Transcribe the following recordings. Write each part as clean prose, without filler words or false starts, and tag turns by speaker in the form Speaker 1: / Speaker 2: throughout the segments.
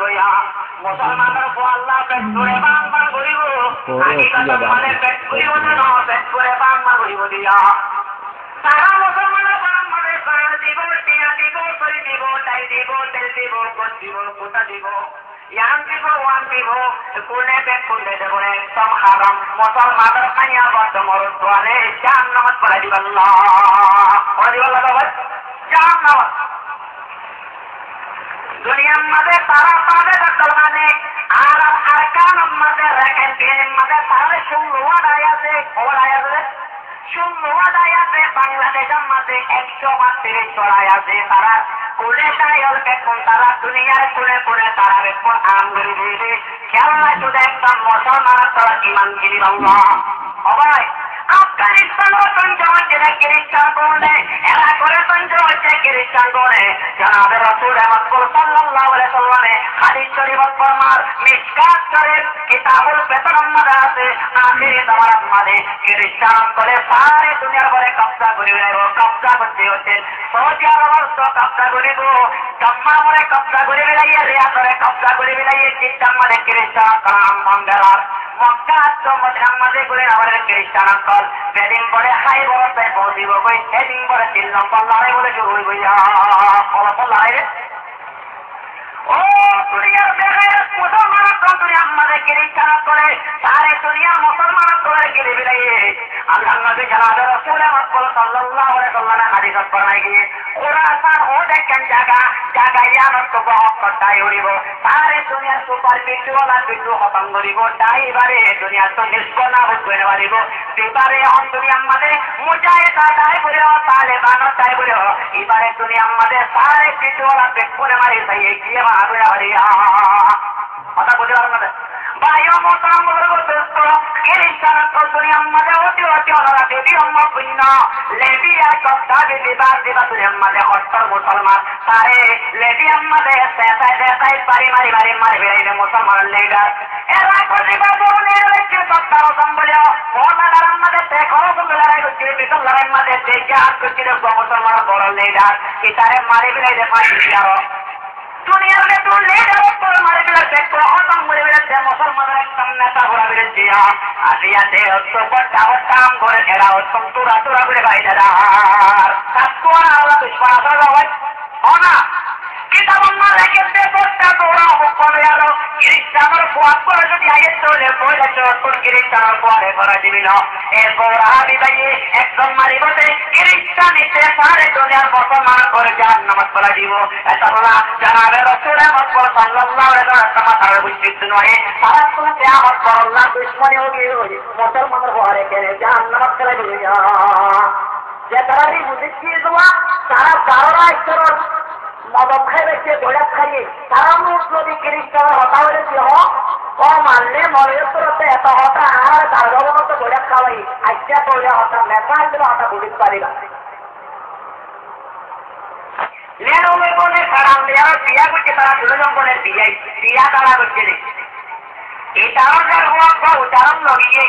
Speaker 1: হইয়া মুসলমানের উপর আল্লাহ পেট করে বাংবার করিব মানে পেট করিব না পেট করে বাংবার করিব দিয়া সারা মুসলমানের বাংবারে প্রাণ দিব টিয়া দিব সরি দিব টাই দিব তেল দিব গোট দিব গোটা দিব ইয়ান দিব ওয়ান দিব কোনে পেট খুলে দেব একদম হারাম মুসলমানের খাইয়া বদ্ধ মরদ দোয়ারে জাহান্নামত পড়াই দিব আল্লাহ বাবা জাহান্নামত দুনিয়ার মধ্যে তারা পাবে মানে আর আরকান মধ্যে রাখেন দিনের মধ্যে তাহলে ষোলোয়াদায় আছে বাংলাদেশের মধ্যে 132 চড়াই আছে তারা কোনে চাইল দেখুন তারা দুনিয়ার কোনে কোনে তারা দেখুন আমগুলি দিয়ে খেলা শুধু একদম মুসলমান তারা ইমান কিনি সবাই আফগানিস্তানও তঞ্চল হচ্ছে খ্রিস্টান করলে এরা করে তঞ্চল হচ্ছে খ্রিস্টান করে জানাবে রাসূল সাল্লাল্লাহু আলাইহি ওয়াসাল্লামে হাদিস শরীফত ফরমান মিশকাত শরীফ কিতাবুল ফিতরের মধ্যে আছে আখিরি জামানার মধ্যে খ্রিস্টান করে সারা দুনিয়ার পরে কব্জা করে নেব কব্জা করতে হচ্ছে সৌদি আরবের তো কব্জা করে গো জম্মা মরে কব্জা করে বেলাইয়ে রিয়াদরে কব্জা করে বেলাইয়ে চিত্তার মধ্যে খ্রিস্টান কালাম মন্দিরার মক্কা তো মদিনার মধ্যে করে আমাদের খ্রিস্টান অকল বেদিন পরে হাই বড় পে বসিব কই সেদিন পরে 3 নম্বর লড়াই বলে শুরু হইব ফলাফল লড়াই ও দুনিয়ার বেগায়ত মুসলমান তো দুনিয়ার মধ্যে খ্রিস্টান করে সারে দুনিয়ার মুসলমান করে গিরে বিলাইয়ে আল্লাহ নবী জানাবে রাসূল আকরাম সাল্লাল্লাহু আলাইহি ওয়াসাল্লাম হাদিস ফরমায় গিয়ে খুরাসান ও দেখেন জায়গা ইয়ানত তো বহুত কথাই উড়িব সারে দুনিয়ার সুপার বিটুওয়ালা বিটু খতম করিব তাইবারে দুনিয়ার তো নিষ্পনা হইতে পারিব এবারে অন দুনিয়ার মধ্যে মুজাহিদ দাই করে তালেবান দাই করে এবারে দুনিয়ার মধ্যে সারে বিটুওয়ালা পেটরে মারি তাই গিয়ে মারা বাড়িয়া কথা বুঝতে পারবেন না ভাইও মোহতারাম দোস্ত খ্রিস্টান তো দুনিয়ার মধ্যে অতি ওনারা দেবী অম্মা পুণ্য লেবি আর কপ্তা বিবাদ দিবা দুনিয়ার মধ্যে অট্টর মুসলমান সারে লেবি আম্মাদের সেটাই বাড়ি মারি বেড়াইবে মুসলমান লিডার এরা করিবা বরণের লেখে কপ্তার সম্বলিয় মোহনার আমাদের দেখো লড়াই করছে বিকল লড়াই মধ্যে দেখে আর করছে মুসলমান বড় লিডার ইতারে মারি বেড়াইবে পাঁচি আরো দুনিয়ার মে তো লিডার উপর মারি বেড়াইছে খতম করে বেড়াইছে মুসলমানের একদম নেতা ঘোরা বেড়েছে আজিয়াতে হচ্ছে কাম করে এরা হচ্ছে তোরা করে বাইরেরা তারপর আল্লাহ দুশ্মন হয় না কিতাবন না রেখে দেবতা তোরা করে আরো খ্রিস্টানের ফোয়াদ করে যদি আগে চলে বলে তোর খ্রিস্টানের ফোয়ারে করা দিবি না এরপর আমি ভাই একদম মারি বসে খ্রিস্টানিতে সারে দুনিয়ার মুসলমান করে জাহান্নামত পড়া দিব এতলা জানাবে রাসূল আকরাম সাল্লাল্লাহু আলাইহি ওয়াসাল্লাম তার বুঝিত নয় সারা কোন কিয়ামত পর আল্লাহ দুশমনী হয়ে মুসলমানের ফোয়ারে কেনে জাহান্নামত পড়া দিবি যে তারা বুঝিছি দোয়া তারা 12 আইসর মদত খাই বেশি গোলাপ খাইয়ে তারা মুখ যদি খ্রিস্টান হতা হয়েছে ও মানলে মনে করতে এত হতা আর তার গভনত গোলাপ খাওয়াই আজ্ঞা করে হতা নেতা হিসেবে হতা বুঝতে পারি না বলে তারা বিয়া করছে তারা 2 নম্বরের বিয়া তারা করছে এই তারার হোক বা উদাহরণ লগিয়ে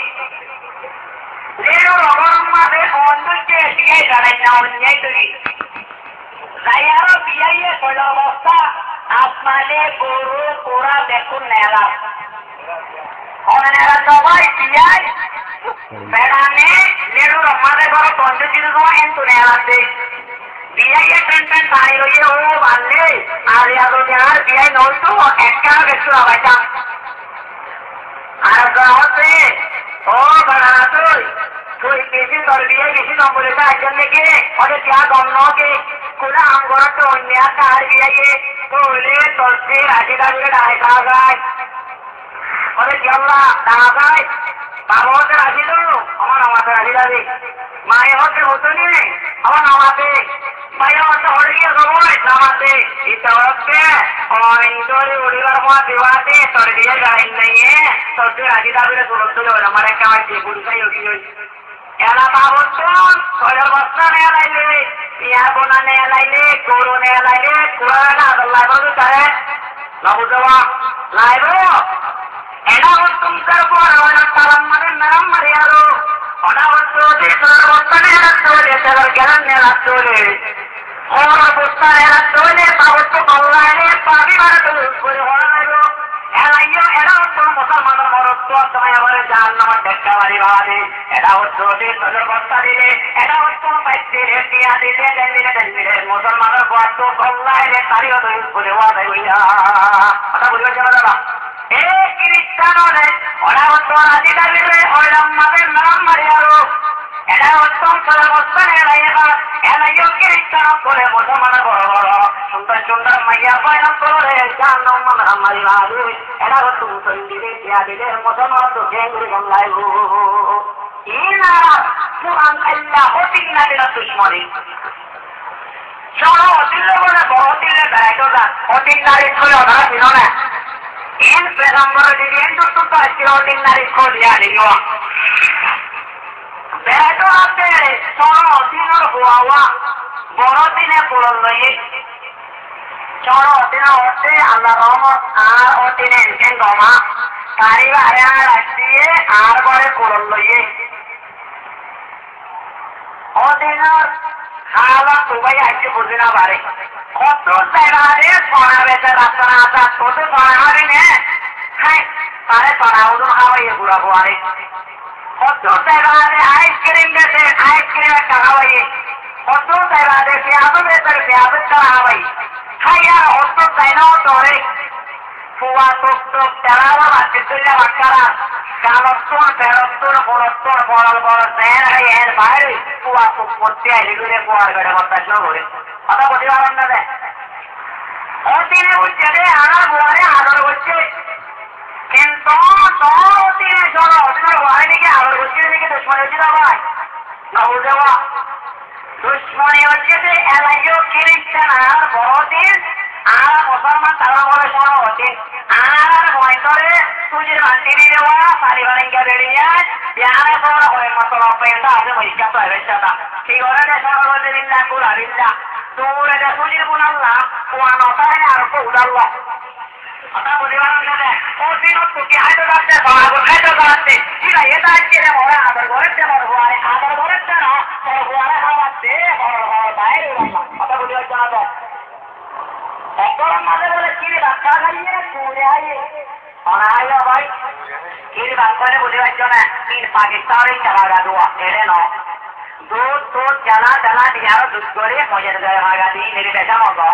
Speaker 1: মাঝে অন্যকে বিয়ে দাঁড়াই না অন্যায় তৈরি আরো বিয়ে কইল অবস্থা আসমানে গরু কোরা দেখুন নেলা নেলা সবাই বিয়াই বেড়ানে নেড়ুর আমাদের ঘর বন্ধ ছিল কিন্তু নেলাতে বিয়াই টেনশন পানি রইয়ে ও বানলে আর আর বিয়াই নয়তো একটা বেশি আবাইতাম আর হচ্ছে ও বাড়া তুই বেশি তোর বিয়ে বেশি নম্বরে একজন লেগে ওদের যা গম নকে কোন আম করার তো অন্য একটা আর বিয়ে তোলে তোর রাজি দাঁড়িয়ে ডায় খাওয়া যায় ওদের কি আল্লাহ দাঁড়া যায় বাবা হতে রাজি ধরো আমার আমাকে রাজি দাবি মায়ের হতে হতো নিয়ে আমার নামাতে ভাইয়া হতে হরে গিয়ে সবাই নামাতে এটা হচ্ছে অইন্দরে উড়িবার মা দেওয়াতে তোর বিয়ে গাড়ি নেই তোর রাজি দাবিরে সুরক্ষিত হলো আমার একটা আমার যে গুরুটাই উঠি এলা বাবন ছয়ের বস্তা নেয়া লাইলে পিয়ার বোনা নেয়া লাইলে গরু নেয়া লাইলে কোরআন আদর লাইব তারে লাবুজবা লাইব এটা হচ্ছে পর তালাম মানে মেরাম মারি আরো ওটা হচ্ছে ছয়ের বস্তা নেয়া চলে সেবার গেলেন নেয়া চলে ওর বস্তা নেয়া চলে বাবু তো বললাইলে পাবি মারা করে হওয়া গাড়ি, এটা হচ্ছে নজর বস্তা দিলে, এটা হচ্ছে পাইতে টিয়া দিলে, দিলে মুসলমানের বস্ত গল্লায় রে তারিও তৈরি করে হইয়া কথা বুঝতে পারছে না দাদা? এই খ্রিস্টান ওরা হচ্ছে রাজি দাবিলে ওইরম মাদের নাম মারি আরো এটা উত্তম সর্বস্থানে এলাইও খ্রিস্টান করে মুসলমানের বড় বড় সুন্দর সুন্দর মাইয়া পয়না করে জানো মানা মারি মারি এটা হচ্ছে মুসলিম টিয়া দিলে মুসলমান তো গেঙ্গুরি গল্লায় ইনা পুরান আল্লাহ হতিন না দিলা দুশ্মনী শোনো অতিল্লে বলে বড় অতিল্লে বেড়াইতো যান অতিন নারী ছুলে ওরা ছিল না এন পেগম্বর দিদি এন দুষ্ট ছিল অতিন নারী ছড়িয়া দিল বেড়াইতো আছে শোনো অতিনের হুয়া বড় দিনে পুরন লইয়ে শোনো অতিনে অর্থে আল্লাহ রহমত আর অতিনে এনকেন গমা তারি বায়া রাখিয়ে আর বরে পুরন লইয়ে অতিনের হালা সবাই আজকে বুঝে না পারে কত জায়গায় সোনা বেচে রাস্তা আসা কত সোনা হাবি নে হ্যাঁ তারে সোনা ওজন খাওয়াইয়ে বুড়া বুয়ারে কত জায়গায় আইসক্রিম বেচে আইসক্রিমের টাকা খাওয়াইয়ে কত জায়গায় পেঁয়াজও বেচে পেঁয়াজের টাকা খাওয়াই হ্যাঁ ইয়ার অত চাই না ধরে ফুয়া টুক টুক তেলাওয়া বাচ্চা চলে বাচ্চারা কালত্তর ফেরত্তর বড়ত্তর বড় বড় এর বাইরে পুয়া খুব করতে আইলে করে পুয়ার বেড়ে বাতাস করে কথা বলতে পারেন না দেখ অতিনে উঠছে রে আনা বুয়ারে আদর করছে কিন্তু তোর অতিনে চলো অতিনের বুয়ারে দিকে আদর করছে দিকে দুশ্মনী হচ্ছে না ভাই না বুঝে বা দুশ্মনী হচ্ছে যে এলাইও খ্রিস্টান আর বড় দিন আর মুসলমান তারা বলে শোনো অতিন আর ভয় করে তুজির বান্তিনি দেওয়া পারিবারিক বেরিয়ে প্যারে বড় হয়ে মশলা পেয়েটা আছে মরিকা তো এসেটা ঠিক করে দেশার বলতে দিল্লা কুলা দিল্লা তোর এটা তুজির বুনাল্লা কুয়ানোটায় আর কো উদাল্লা কথা বলি বানালে অতিন তোকে হাইতো যাচ্ছে সমাগো হাইতো যাচ্ছে ঠিক আছে এটা আজকে মরে আদর ঘরেতে মরে হওয়ারে আদর ঘরেতে না তোর হওয়ারে খাওয়াচ্ছে বড় বড় বাইরে কথা বলি হচ্ছে না তো একবার মাঝে বলে কিরে বাচ্চা খাইয়ে চলে আইয়ে অনাইয়া ভাই কিরে বাচ্চা বলে পারছো না তিন পাকিস্তানের চালা দোয়া এড়ে ন দুধ দুধ জ্বালা জ্বালা দিয়ে আরো দুধ করে মজার গায়ে ভাগা দিয়ে মেরে বেচা মতো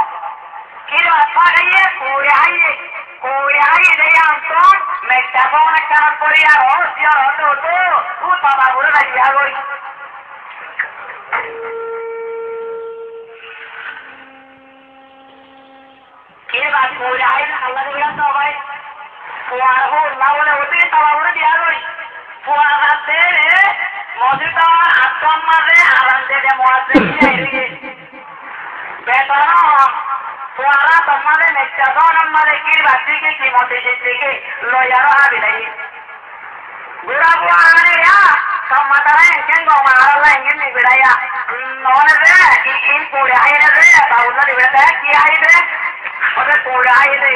Speaker 1: কিরে বাচ্চা খাইয়ে করে আইয়ে দেয় আমতন মেঘটা ফোন একটা করি আর হসিয়ার হতো তো ও বাবা বলে রাখিয়া গই কে বাদ করে আইলে আল্লাহ দিবে তো ভাই ফুয়ার হো না বলে ওতে তাওয়া বলে দিয়া গই ফুয়ার রাতে মসজিদ আত্ম মাঝে আরাম দে মুয়াজ্জিন এরিয়ে বেতন ফুয়ারা তোমারে মেচ্চা দন আমারে কি বাতি কি মতে থেকে লয়ারো আবি নাই গুরা বুয়ারে ইয়া সমাতারা এনকেন গোমারা এনকেন নিবিড়ায়া ননে রে ইন পড়ে আইরে রে তাউলা দিবেটা কি আইরে ওদের পড়ে আইরে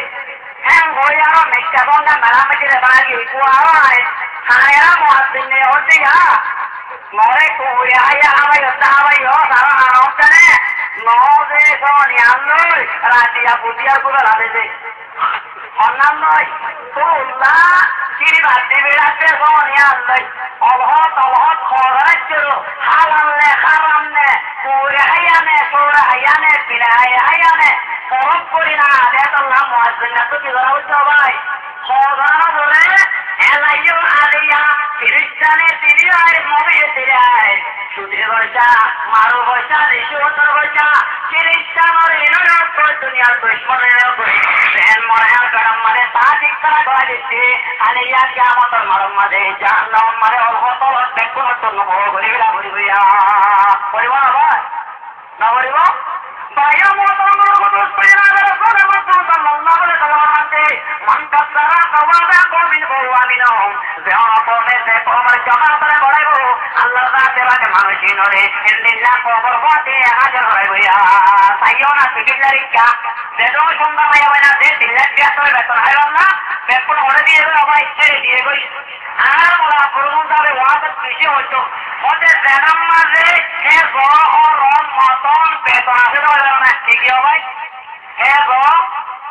Speaker 1: হ্যাঁ হইয়ারো মেচ্চা দন মেলামেটি রে বাগি কুয়ারো আই হায়রা মুয়াজ্জিন নে ওদিয়া মরে পড়ে আইয়া আমায় তাওয়াইও সারা আনন্দনে নদে সোনিয়াল্লই রাতিয়া বুদিয়ার গুলো রাধেছে অন্যান্য তোল্লা চিরি বাতি বেড়াতে সোনিয়াল্লই অলহত খরাচ্ছিল হালান্নে খারান্নে পড়ে আইয়ানে সোরে আইয়ানে পিলে আইয়ানে সরব করি না দেতল্লাহ মুয়াজ্জিন না তো কি ধরা হচ্ছে ভাই সদানা বলে এলাইও আলিয়া খ্রিস্টানে সিরিয়ায় মবিয়ে সিরিয়ায় সুদে বসা মারো বসা ঋষুতর বসা খ্রিস্টানের ইনুর দুনিয়ার দুশ্মনের ফ্যান মরার গরম মানে তা ঠিক করা করা দিচ্ছে আলিয়া কিয়ামতের মারম মাঝে জাহান্নাম মানে অলহতল দেখুন তোর ঘুরিবিলা ঘুরিবিয়া পড়িব না ভাই না পড়িব ভাইয়া মোহতরমের কুদুস পরিবারের রাসূল মুহাম্মদ সাল্লাল্লাহু আলাইহি ওয়াসাল্লাম মান কাসারা কওয়াদা কমিন ওয়ামিনহুম যাওয়াপনে সে কমর জামাতরে বড়াইব আল্লাহ রাতে রাতে মানুষই নরে ইল্লাহ কবর বতে হাজার হইয়া সাইয়না সিবিল্লারিকা দেদো সন্ধ্যা মাইয়া বাইনা দে দিল্লাহ বিয়াতরে বেতন হাইল না বেতন ওরে দিয়ে বাবা ছেড়ে দিয়ে গই আর বলা পরমদারে ওয়াদ কৃষি হইতো ওদের জানাম মাঝে হে বড় ও রম মতন বেতন আছে না ঠিক ভাই হে বড়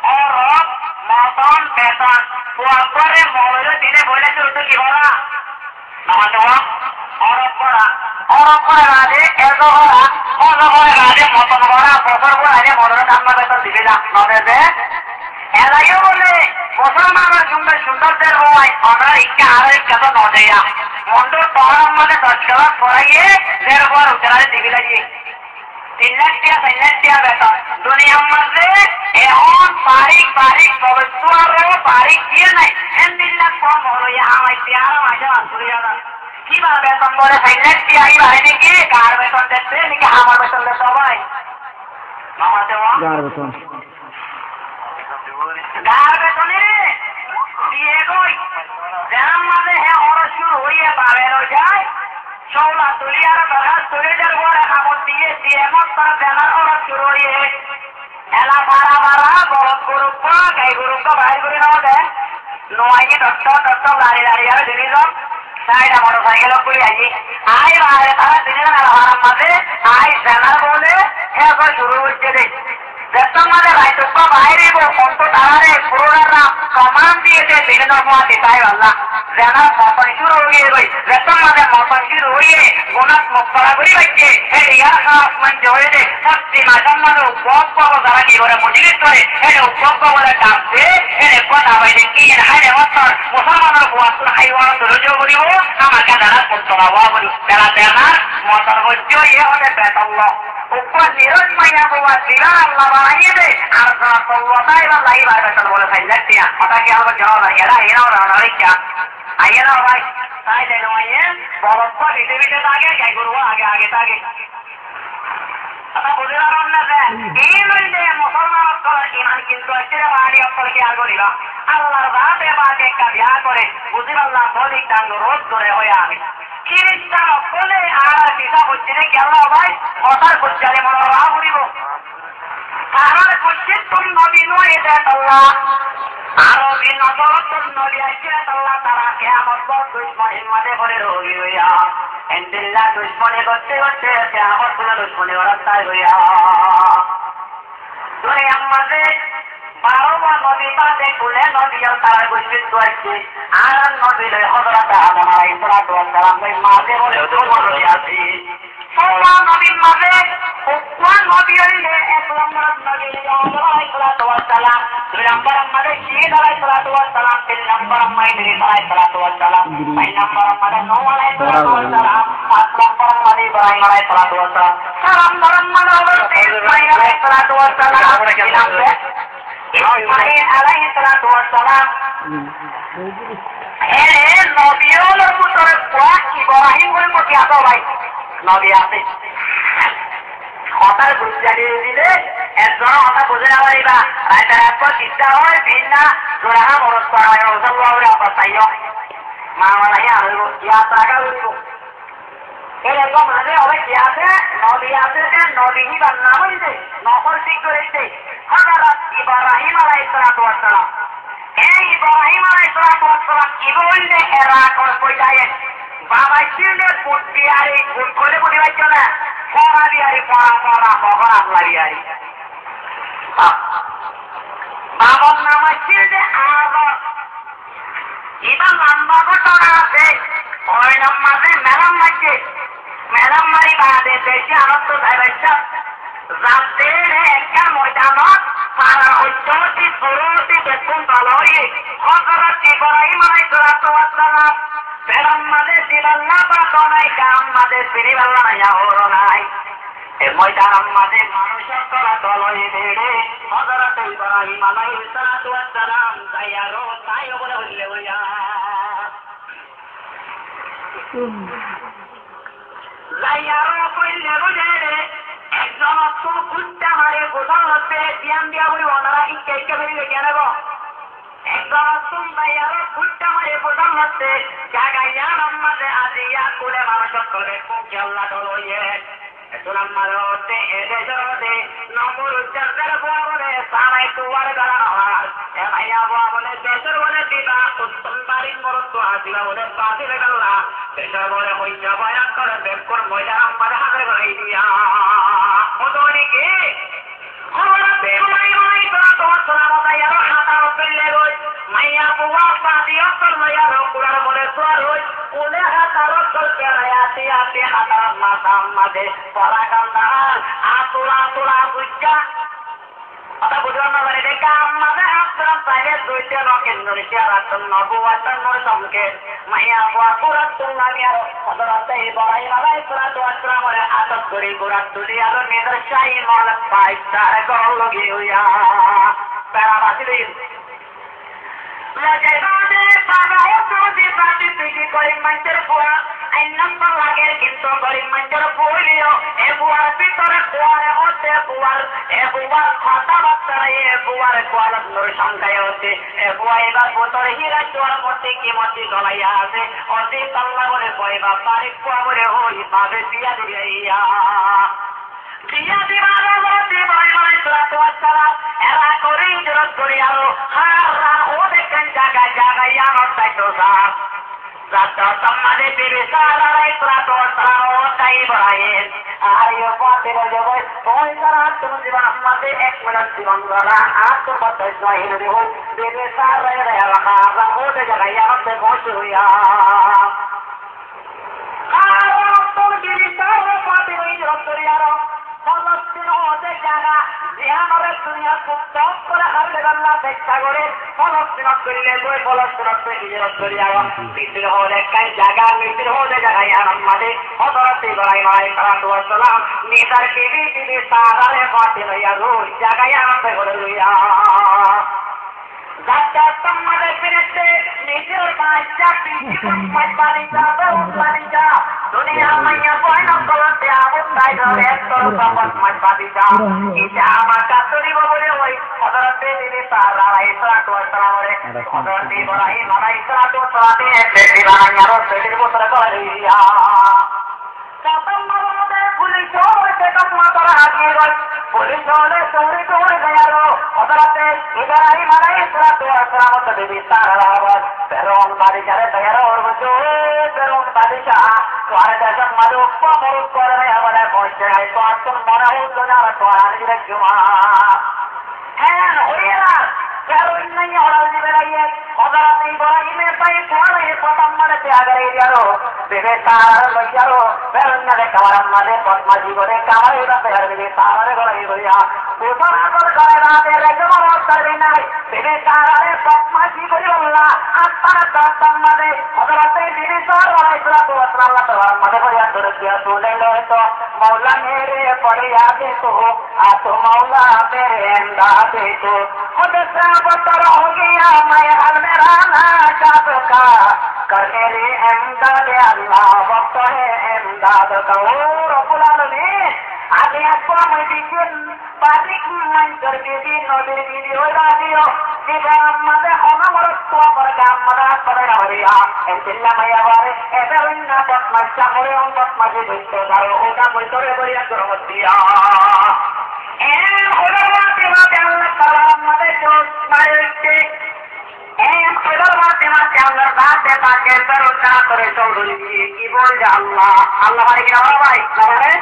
Speaker 1: ও রম মতন বেতন করে মৌলের দিনে বলেছে তো কি বলা রাজে মতন করা বছর পরে মনের দাম বেতন দিবে না নদে এলাকে বলে মুসলমানের জন্য সুন্দরদের হয় আমরা ইচ্ছা আরো ইচ্ছা তো নদেয়া মন্ডল তহরাম মানে 10 টাকা পড়াইয়ে 1.5 বার উত্তরারে দিবি লাগিয়ে 3 লাখ টাকা বেতন দুনিয়ার মধ্যে এখন বারিক ভবিষ্যৎ বারিক দিয়ে নাই 3 লাখ কম হলো আমার পেয়ারা মাসে আসলে কি বার বেতন বলে 4 লাখ টাকা এই বাড়ি নাকি কার বেতন দিচ্ছে নাকি আমার বেতন দিতে সবাই মামাতে গার বেতনে দিয়ে গই যার মাঝে হ্যাঁ অরসুর হইয়া পাবেন ওই যায় চৌলা তুলিয়ার দরকার তুলিদের বড় কামড় দিয়ে এমন তার ব্যানার অরসুর হইয়ে এলা ভাড়া বরফ গরুপ গাই গরুপ বাইর করে নেওয়া দেয় নোয়াইকে ডক্টর লাড়ি আর জিনিস সাইডা মোটর সাইকেল করে আইছি আই বাইরে তারা দিনের আলার মাঝে আই ব্যানার বলে হ্যাঁ শুরু হচ্ছে রে বেতন মাঝে রাইতব্য বাইরে অন্ত তারারে পুরোনারা প্রমাণ দিয়েছে বিভিন্ন সময় দিতাই পারলা ব্যানার মতন শুরু হয়ে গই বেতন মাঝে মতন শুরু হয়ে গুণাত মুক্তরা করি পাইছে ইয়ার খারাপ হয়ে যে সত্যি মাঝন মাঝে উপভোগ যারা কি করে মজলিস করে এটা উপভোগ বলে ডাকছে এটা কথা বাইরে কি হাইরে মতন মুসলমানের হুয়াতুল হাইওয়ান রুজু করিব আমাকে যারা মুক্তরা হওয়া বলি যারা ব্যানার মতন হচ্ছে ইয়ে হলে বেতন উপর নিরজ মাইয়া বাবা দিলা আল্লাহ বানিয়ে দে আর সল্লতাই বা লাই বার বেতন বলে খাই লাগতিয়া কথা কি আমার জানা না এরাও রানা রেখা আইয়েরা ভাই তাই দেন মাইয়ে বরফ ভিটে থাকে গাই গরু আগে থাকে কথা বুঝে পারলাম না যে এই লইলে মুসলমান ইমান কিন্তু এসে বাড়ি অক্ষরকে আর করিবা আল্লাহর বাপে বাকে একটা বিয়া করে বুঝি পারলাম বলিক ডাঙ্গ রোধ করে হয়ে আমি খ্রিস্টান অকলে আর পিতা হচ্ছে গেল ভাই কথার খুঁজারে মনে রাহ করিব কারণ খুঁজছে তুমি নদী নয় আল্লাহ আরো নজর তোর নদী আছে আল্লাহ তারা কেমন দুশ্মনের মাঝে করে রোগী হইয়া এন্দিল্লা দুশ্মনে করতে কেমন তোমার দুশ্মনে রাস্তায় হইয়া দুনিয়ার মাঝে 12 নদী বাদে খুলে নদী তারা গুজবিত হয়েছে আর নদী লই হযরত আদম আলাইহিস সালাম ওই মাঝে বলে নদী আছে সোয়া নদীর মাঝে কোন নদী হইলে 1 নম্বর নদী আলাইহিস সালাম 2 নম্বর মাঝে শীত আলাইহিস সালাম 3 নম্বর মাইদে আলাইহিস সালাম 5 নম্বর মাঝে নূহ আলাইহিস সালাম 7 নম্বর মাঝে ইব্রাহিম আলাইহিস সালাম 4 নম্বর মাঝে হযরত ইসমাঈল আলাইহিস সালাম ইসমাঈল আলাইহিস সালাম নবীর পুত্রের কোয়া ইব্রাহিম বলে কি আতো ভাই নবী আছে কথার বুঝাই দিলে একজন কথা বুঝে না পারিবা রাইতার একবার চিন্তা হয় ভিন্না জোড়া মরত করা হয় রসল্লাহরে অবস্থাইও মা মালাই আর ইয়া টাকা হইব এরকম মাঝে হবে কি আছে নদী আছে নদী হিবার নাম হইছে নকল ঠিক করেছে হযরত ইব্রাহিম আলাইহিস সালাম এই ইব্রাহিম আলাইহিস সালাম কি বললে এরা কোন কইতায় বাবা ছিলে পুত্তি আরে ভুল করে বলি ভাই না পড়া দিয়ারি পড়া ভগবান লাগিয়ারি বাবার নাম আছে যে আগর এটা লম্বা ঘটনা আছে ওই নাম মাঝে ম্যাডাম লাগছে ম্যাডাম মারি বাদে দেশে আনন্দ যাইবাইছা যাতে একটা ময়দানত পাড়া ঐতিহ্যটি জরুরি বেতন ভালোই হযরত ইব্রাহিম আলাইহিস সালাম বেড়াম মাঝে দিবাল্লা বা নাই কাম মাঝে ফিরিবাল্লা নাইয়া হলো নাই এ ময়দান মাঝে মানুষের তোরা দলই বেড়ে হযরত ইব্রাহিম আলাইহিস সালাম যাইয়ারো তাই বলে হইলে হইয়া যাইয়ারো কইলে বুঝে রে একজন তো কুত্তা মারে গোসল হচ্ছে ধ্যান দিয়া বলি ওনারা ইচ্ছা বেরিয়ে কেন একজন তুম যাইয়ারো কুত্তা মারে গোসল হচ্ছে জাগাইয়া মাঝে আজিয়া কুলে মানুষের তোরে কুকে আল্লাহ দলইয়ে সুনাম মারতে এদে জরতে নম্বর উচ্চারণের বুয়া বলে সারাই তুয়ার গলা আর এ ভাইয়া বুয়া বলে দেশের বলে দিবা উত্তম বাড়ির মরত্ব আসিবা বলে পাশে গেলা দেশের বলে হইয়া বয়ান করে বেকুর ময়দা আমাদের হাতে বাড়াই দিয়া ওদনিকে মাইয়া বুয়া পাদি অন্তর মাইয়া রকুলার বলে সোয়ার হই কোলে হাতারত করতে আয়াতি আতি হাতার মাথা মাঝে পরাকান্দার আতুলা তুলা বুঝা কথা বুঝলাম না বলে দেখা আমাদের আপনার চাইলে দুইটা রকেন্দ্র চেয়ারাতন নবুয়াতন নরসংকে মাইয়া বুয়া পুরাত তুলনামি আর হজরতে বড়াই মালাই পুরাত ওয়াত্রামরে আটক করি পুরাত তুলি আর মেয়েদের শাহী মহলত পাই তার গল লগি হইয়া প্যারা বাসিদিন লজে বাদে পাগা হতো যে পাটি পিটি করি মঞ্চের পুরা আইন নম্বর লাগে কিন্তু গরিব মঞ্চের বইলিও এ বুয়ার ভিতরে কুয়ারে হতে বুয়ার খাতা বাচ্চারা এ বুয়ার কুয়ালত নূর সংখ্যায় হতে এ বুয়া এবার বোতরে হীরা চোয়ার মধ্যে কি মতি গলাইয়া আছে অতি পাল্লা বলে বইবা পারি কুয়া বলে হই ভাবে দিয়া দিয়াইয়া দিয়া দিবার মধ্যে বই বলে সুরাত ওয়াসালাম এরা করে জরত করি আরো হার ও দেখেন জায়গায় জায়গায় আমার চাইতো সাহ Zato tamade biri sarai prato sarao tai barain. Ayo patir jawai. Koi sarat tum jivan amate ek minute jivan gala. Aap batai sahin diho. Biri sarai raya rakha. Raho de jagaya se bosh huya. Ayo tum biri sarai patir jawai jawai. ফলস্তিন হতে জায়গা জিহানরে দুনিয়া খুব কম করে হারলে আল্লাহ চেষ্টা করে ফলস্তিন করলে বই ফলস্তিন হিজরত করি আগ মিত্র হলে কাই জায়গা মিত্র হতে জায়গায় আমাদের হযরত ইব্রাহিম আলাইহিস সালাম নিতার বিবি সাহারে পাতে লইয়া রোজ জায়গায় আমাদের ঘরে লইয়া যাত্রা তোমাদের ফিরেছে নিজের বাচ্চা পিছিয়ে মাইবানি যাবে উল্লানি যা দুনিয়া মাইয়া বয়না করতে আবুল তাই ধরে তোর বাবার মাইবানি যা এটা আমার কাতরি বলে ওই হযরত বিবি সারা আলাইহিস সালামের হযরত ইব্রাহিম আলাইহিস সালামের বেটি বানাইয়া রসের বছর করে দিয়া তোমাদের পুলিশ হইতে তোমাদের আগে গল পুলিশ হলে চোরি করে গেল হযরত ইব্রাহিম আলাইহিস সালাম বিবি সারা ফেরন বাদশারে তৈয়ার হতো ফেরন বাদশা তোরে দেশে মারু পমর করে আমারে পৌঁছে আই তো আতন মনে হতো না তোরা নিজে জমা হ্যাঁ হইরা ফেরন নাই ওরা দিবে রাইয়ে হযরত ইব্রাহিমের পাই তোরে প্রথম মানে ত্যাগের ইয়ারো বিবি সারা লইয়ারো ফেরন না কাওয়ার মাঝে পদ্মাজি করে কাওয়ার এটা ফের বিবি সারা গলাই হইয়া গোসল আগল করে রাতে রেখে মরত করবি নাই বিবি সারারে পদ্মাজি করে বললা আত্মার দর্শন মাঝে হযরত বিবি সারা আলাইহিস সালাম তাআলা মাঝে পড়িয়া ধরে দিয়া তুলে লইতো মওলা মেরে পড়িয়া দেখো আতো মওলা মেরে এমদাদে তো হযরত বতর हो गया मैं हल मेरा ना कब का कर मेरे एमदाद अल्लाह वक्त है एमदाद का ओ रब्बुल आलमीन आगे आपको मैं दिखन पारिक मन कर दीदी नदीर दीदी हो रादियो दिखा मते होना मरत तो मरगा मरा पड़ा हरिया एंतिल्ला मैया वारे एबेन्ना पत मच्चा मोरे उन पत मजे बितो दारो ओटा कोई तोरे बरिया करमतिया एन होलवा देवा अल्लाह ताला मते जो मारते एन होलवा देवा अल्लाह बाते पाके करुणा करे चौधरी की बोल जा अल्लाह बारे की भाई करे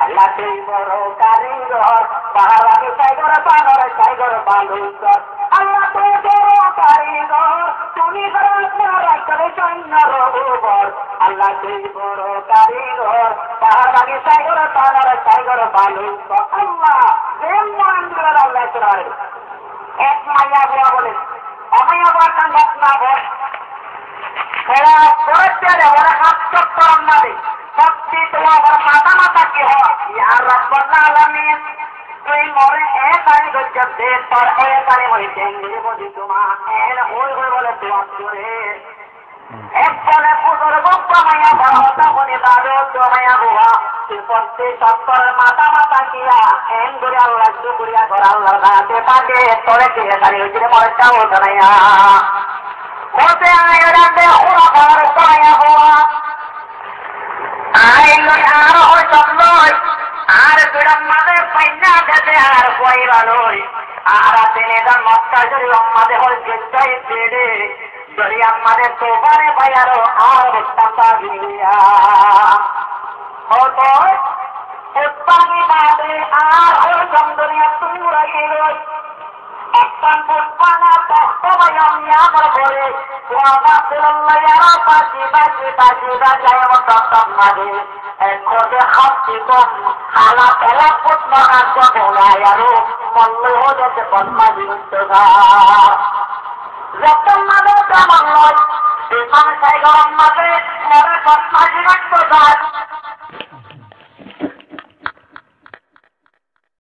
Speaker 1: अल्लाह ते बड़ो कारीगर बाहर के टाइगर बानर टाइगर बालूकर अल्लाह ते बड़ो कारीगर তুমি করা করে জন্য রোবর আল্লাহ ते बड़ो कारीगर बाहर के टाइगर बानर टाइगर बालूकर আল্লাহ প্রেম মান করে আল্লাহ চড়ায় এক মাইয়া বুয়া বলে অমাইয়া বুয়া কান ঘটনা বল এরা পড়তে ওরা হাত চক্কর মারে সত্যি তোমার মাথা মাথা কি হয় ইয়া রব্বুল আলামিন তুই মরে একাই গজব দে তোর একাই ওই চেঙ্গি বলি তোমা এর ওই ওই বলে তোমার করে এক বলে পুজোর বপ্পা মাইয়া বড় বলে দাদু তোমায়া বুয়া তুই সত্যি চক্কর মাথা মাথা কিয়া এন করে আল্লাহ শুকরিয়া কর আল্লাহ রাতে পাকে তোরে কে গাড়ি হইছে মরে চাও ধরাইয়া বলতে আয় রাতে ওরা বড় তোমায়া বুয়া আই লই আর ওই চন্দ্রই আর বিড়ম মাঝে পয়না দেতে আর কইরা লই আর তিনি দান মক্কা জরি আমাদের হল যেটাই পেড়ে জরি আমাদের তোবারে ভাইয়ারো আর বস্তা গিয়া হতো উত্তানি বাদে আর ওই চন্দ্রিয়া তুরা গেল একবার বুঝবানা তখন yang nyamar boleh Wama silalla yara pasi bajai Watak madi Ekode khatikum Hala pelaput makasya Bulayaru Malluhu depan madi Untukar Zatang madi tamang loy Imam saya gorong madi Merekot madi Untukar